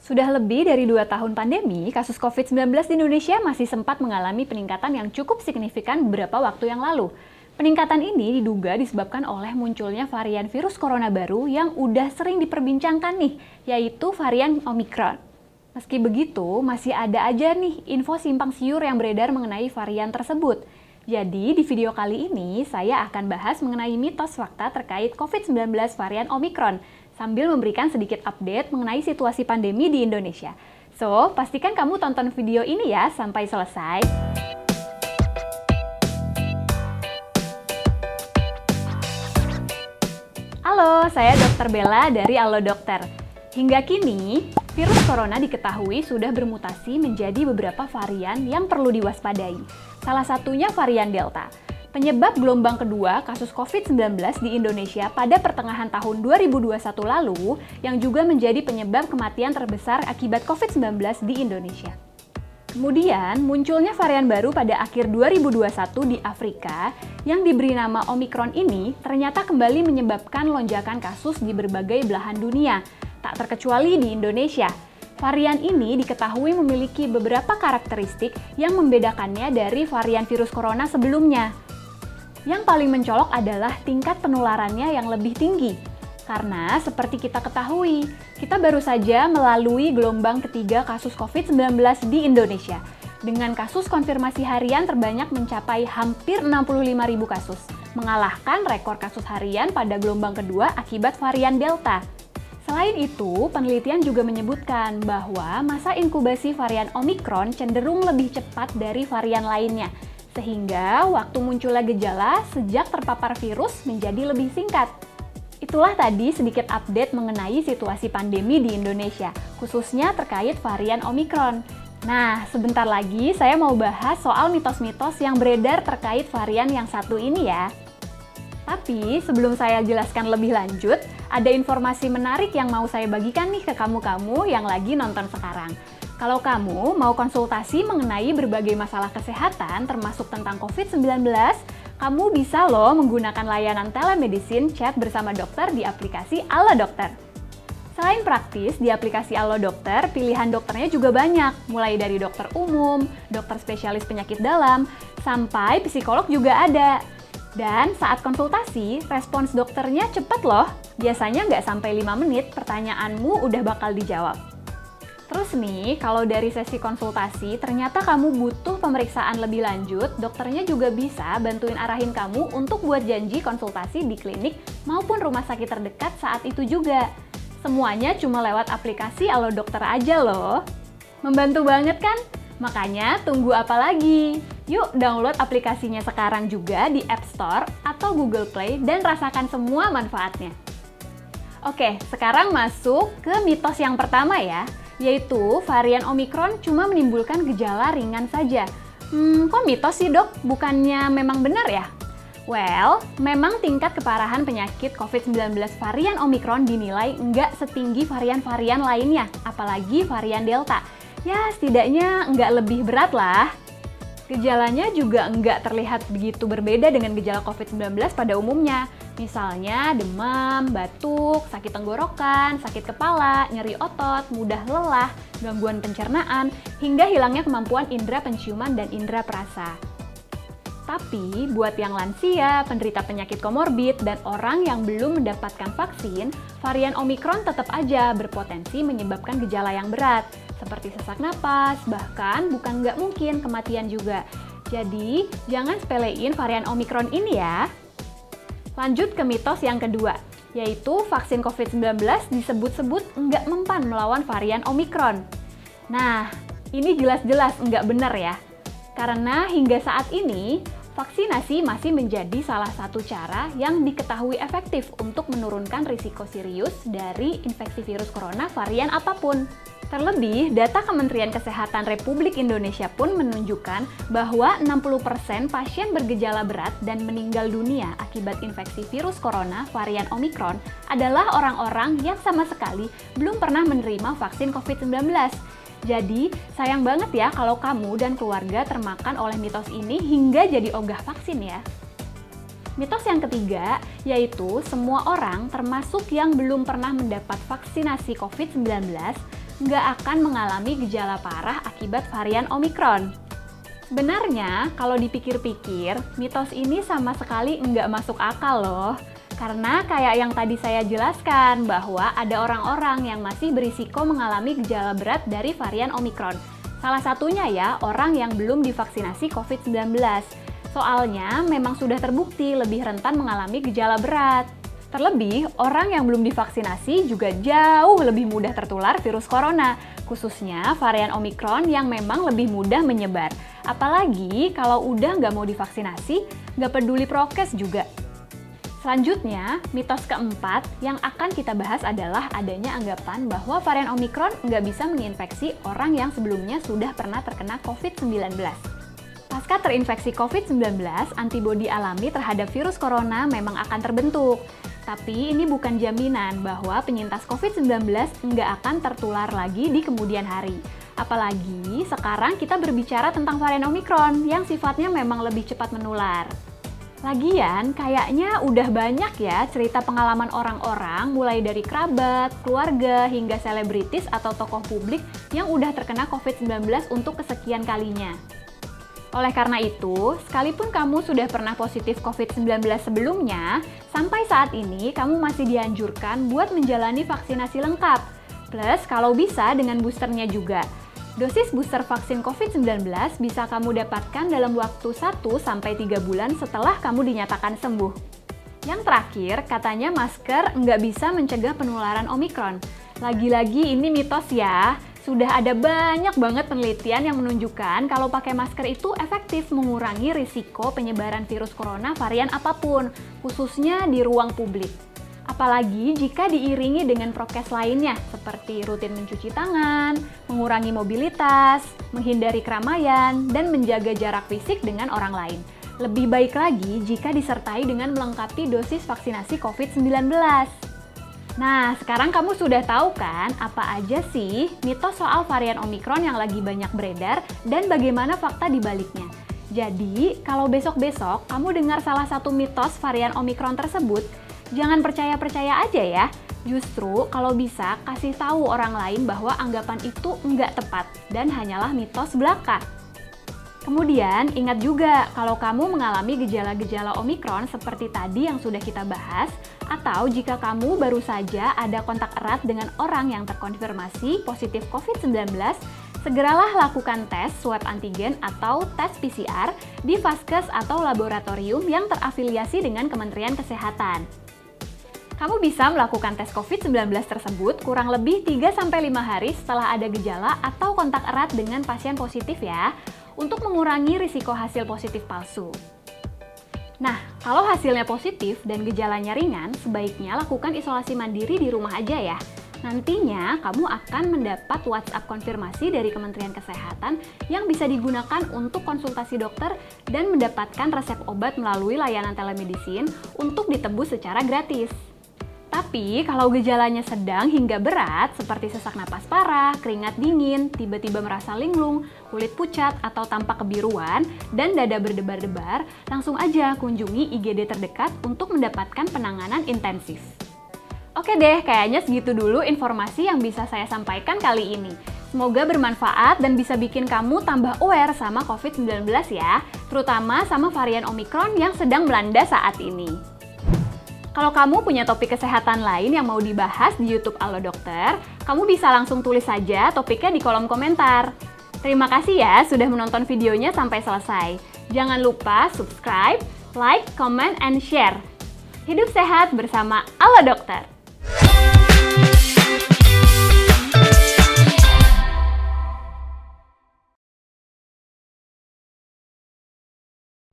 Sudah lebih dari 2 tahun pandemi, kasus COVID-19 di Indonesia masih sempat mengalami peningkatan yang cukup signifikan beberapa waktu yang lalu. Peningkatan ini diduga disebabkan oleh munculnya varian virus corona baru yang udah sering diperbincangkan nih, yaitu varian Omicron. Meski begitu, masih ada aja nih info simpang siur yang beredar mengenai varian tersebut. Jadi, di video kali ini, saya akan bahas mengenai mitos fakta terkait COVID-19 varian Omicron, sambil memberikan sedikit update mengenai situasi pandemi di Indonesia. So, pastikan kamu tonton video ini ya sampai selesai. Halo, saya Dr. Bella dari Allo Dokter. Hingga kini, virus corona diketahui sudah bermutasi menjadi beberapa varian yang perlu diwaspadai. Salah satunya varian Delta. Penyebab gelombang kedua kasus COVID-19 di Indonesia pada pertengahan tahun 2021 lalu yang juga menjadi penyebab kematian terbesar akibat COVID-19 di Indonesia. Kemudian, munculnya varian baru pada akhir 2021 di Afrika yang diberi nama Omicron ini ternyata kembali menyebabkan lonjakan kasus di berbagai belahan dunia, tak terkecuali di Indonesia. Varian ini diketahui memiliki beberapa karakteristik yang membedakannya dari varian virus corona sebelumnya. Yang paling mencolok adalah tingkat penularannya yang lebih tinggi. Karena seperti kita ketahui, kita baru saja melalui gelombang ketiga kasus COVID-19 di Indonesia. Dengan kasus konfirmasi harian terbanyak mencapai hampir 65.000 kasus, mengalahkan rekor kasus harian pada gelombang kedua akibat varian Delta. Selain itu, penelitian juga menyebutkan bahwa masa inkubasi varian Omicron cenderung lebih cepat dari varian lainnya, sehingga waktu munculnya gejala sejak terpapar virus menjadi lebih singkat. Itulah tadi sedikit update mengenai situasi pandemi di Indonesia, khususnya terkait varian Omicron. Nah, sebentar lagi saya mau bahas soal mitos-mitos yang beredar terkait varian yang satu ini ya. Tapi sebelum saya jelaskan lebih lanjut, ada informasi menarik yang mau saya bagikan nih ke kamu-kamu yang lagi nonton sekarang. Kalau kamu mau konsultasi mengenai berbagai masalah kesehatan termasuk tentang COVID-19, kamu bisa loh menggunakan layanan telemedicine chat bersama dokter di aplikasi Allo Dokter. Selain praktis, di aplikasi Allo Dokter, pilihan dokternya juga banyak, mulai dari dokter umum, dokter spesialis penyakit dalam, sampai psikolog juga ada. Dan saat konsultasi, respons dokternya cepat loh. Biasanya nggak sampai 5 menit, pertanyaanmu udah bakal dijawab. Terus nih, kalau dari sesi konsultasi ternyata kamu butuh pemeriksaan lebih lanjut, dokternya juga bisa bantuin arahin kamu untuk buat janji konsultasi di klinik maupun rumah sakit terdekat saat itu juga. Semuanya cuma lewat aplikasi Allo Dokter aja loh. Membantu banget kan? Makanya tunggu apa lagi? Yuk download aplikasinya sekarang juga di App Store atau Google Play dan rasakan semua manfaatnya. Oke, sekarang masuk ke mitos yang pertama ya, yaitu varian Omicron cuma menimbulkan gejala ringan saja. Kok mitos sih dok? Bukannya memang benar ya? Well, memang tingkat keparahan penyakit COVID-19 varian Omicron dinilai nggak setinggi varian-varian lainnya, apalagi varian Delta. Ya, setidaknya nggak lebih berat lah. Gejalanya juga nggak terlihat begitu berbeda dengan gejala COVID-19 pada umumnya. Misalnya demam, batuk, sakit tenggorokan, sakit kepala, nyeri otot, mudah lelah, gangguan pencernaan, hingga hilangnya kemampuan indera penciuman dan indera perasa. Tapi, buat yang lansia, penderita penyakit komorbid, dan orang yang belum mendapatkan vaksin, varian Omicron tetap aja berpotensi menyebabkan gejala yang berat, seperti sesak napas, bahkan bukan nggak mungkin kematian juga. Jadi, jangan sepelein varian Omicron ini ya. Lanjut ke mitos yang kedua, yaitu vaksin COVID-19 disebut-sebut nggak mempan melawan varian Omicron. Nah, ini jelas-jelas nggak benar ya. Karena hingga saat ini, vaksinasi masih menjadi salah satu cara yang diketahui efektif untuk menurunkan risiko serius dari infeksi virus corona varian apapun. Terlebih, data Kementerian Kesehatan Republik Indonesia pun menunjukkan bahwa 60% pasien bergejala berat dan meninggal dunia akibat infeksi virus corona varian Omicron adalah orang-orang yang sama sekali belum pernah menerima vaksin COVID-19. Jadi, sayang banget ya kalau kamu dan keluarga termakan oleh mitos ini hingga jadi ogah vaksin ya. Mitos yang ketiga, yaitu semua orang termasuk yang belum pernah mendapat vaksinasi COVID-19 nggak akan mengalami gejala parah akibat varian Omikron. Sebenarnya, kalau dipikir-pikir, mitos ini sama sekali nggak masuk akal loh. Karena kayak yang tadi saya jelaskan, bahwa ada orang-orang yang masih berisiko mengalami gejala berat dari varian Omikron. Salah satunya ya, orang yang belum divaksinasi COVID-19. Soalnya memang sudah terbukti lebih rentan mengalami gejala berat. Terlebih, orang yang belum divaksinasi juga jauh lebih mudah tertular virus corona, khususnya varian Omikron yang memang lebih mudah menyebar. Apalagi kalau udah nggak mau divaksinasi, nggak peduli prokes juga. Selanjutnya, mitos keempat yang akan kita bahas adalah adanya anggapan bahwa varian Omikron nggak bisa menginfeksi orang yang sebelumnya sudah pernah terkena COVID-19. Pasca terinfeksi COVID-19, antibodi alami terhadap virus corona memang akan terbentuk. Tapi ini bukan jaminan bahwa penyintas COVID-19 nggak akan tertular lagi di kemudian hari. Apalagi sekarang kita berbicara tentang varian Omikron yang sifatnya memang lebih cepat menular. Lagian, kayaknya udah banyak ya cerita pengalaman orang-orang mulai dari kerabat, keluarga, hingga selebritis atau tokoh publik yang udah terkena COVID-19 untuk kesekian kalinya. Oleh karena itu, sekalipun kamu sudah pernah positif COVID-19 sebelumnya, sampai saat ini kamu masih dianjurkan buat menjalani vaksinasi lengkap. Plus, kalau bisa dengan boosternya juga. Dosis booster vaksin COVID-19 bisa kamu dapatkan dalam waktu 1-3 bulan setelah kamu dinyatakan sembuh. Yang terakhir, katanya masker nggak bisa mencegah penularan Omikron. Lagi-lagi ini mitos ya. Sudah ada banyak banget penelitian yang menunjukkan kalau pakai masker itu efektif mengurangi risiko penyebaran virus corona varian apapun, khususnya di ruang publik. Apalagi jika diiringi dengan prokes lainnya, seperti rutin mencuci tangan, mengurangi mobilitas, menghindari keramaian, dan menjaga jarak fisik dengan orang lain. Lebih baik lagi jika disertai dengan melengkapi dosis vaksinasi COVID-19. Nah, sekarang kamu sudah tahu kan apa aja sih mitos soal varian Omikron yang lagi banyak beredar dan bagaimana fakta di baliknya. Jadi, kalau besok-besok kamu dengar salah satu mitos varian Omikron tersebut, jangan percaya-percaya aja ya. Justru kalau bisa kasih tahu orang lain bahwa anggapan itu nggak tepat dan hanyalah mitos belaka. Kemudian, ingat juga kalau kamu mengalami gejala-gejala Omikron seperti tadi yang sudah kita bahas, atau jika kamu baru saja ada kontak erat dengan orang yang terkonfirmasi positif COVID-19, segeralah lakukan tes swab antigen atau tes PCR di vaskes atau laboratorium yang terafiliasi dengan Kementerian Kesehatan. Kamu bisa melakukan tes COVID-19 tersebut kurang lebih 3-5 hari setelah ada gejala atau kontak erat dengan pasien positif ya, untuk mengurangi risiko hasil positif palsu. Nah, kalau hasilnya positif dan gejalanya ringan, sebaiknya lakukan isolasi mandiri di rumah aja ya. Nantinya, kamu akan mendapat WhatsApp konfirmasi dari Kementerian Kesehatan yang bisa digunakan untuk konsultasi dokter dan mendapatkan resep obat melalui layanan telemedicine untuk ditebus secara gratis. Tapi, kalau gejalanya sedang hingga berat, seperti sesak napas parah, keringat dingin, tiba-tiba merasa linglung, kulit pucat atau tampak kebiruan, dan dada berdebar-debar, langsung aja kunjungi IGD terdekat untuk mendapatkan penanganan intensif. Oke deh, kayaknya segitu dulu informasi yang bisa saya sampaikan kali ini. Semoga bermanfaat dan bisa bikin kamu tambah aware sama COVID-19 ya, terutama sama varian Omikron yang sedang melanda saat ini. Kalau kamu punya topik kesehatan lain yang mau dibahas di YouTube Allo Dokter, kamu bisa langsung tulis saja topiknya di kolom komentar. Terima kasih ya sudah menonton videonya sampai selesai. Jangan lupa subscribe, like, comment, and share. Hidup sehat bersama Allo Dokter.